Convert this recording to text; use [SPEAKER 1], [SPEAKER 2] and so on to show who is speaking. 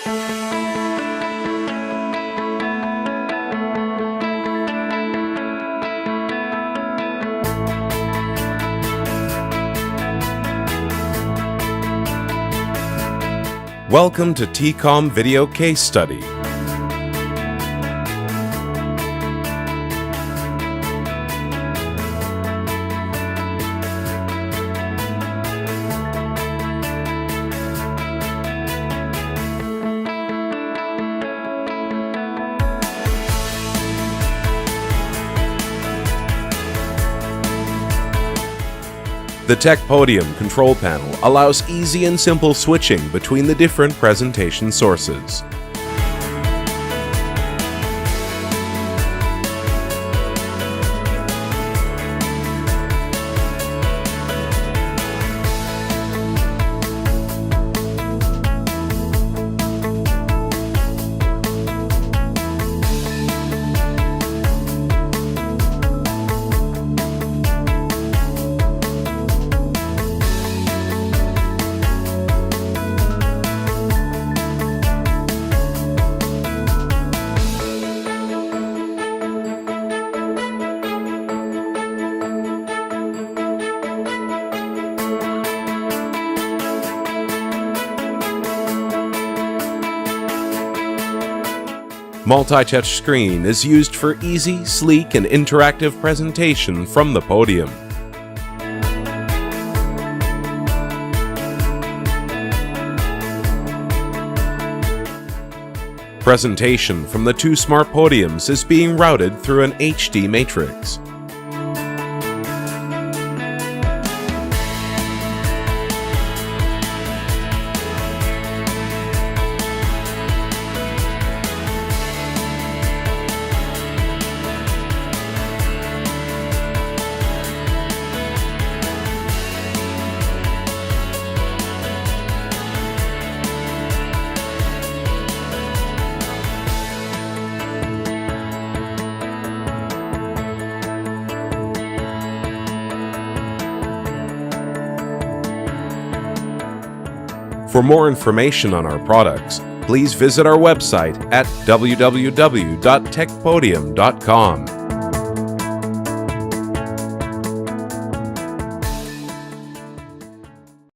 [SPEAKER 1] Welcome to TCOM Video Case Study. The TecPodium control panel allows easy and simple switching between the different presentation sources. Multi-touch screen is used for easy, sleek, and interactive presentation from the podium. Presentation from the two smart podiums is being routed through an HD matrix. For more information on our products, please visit our website at www.tecpodium.com.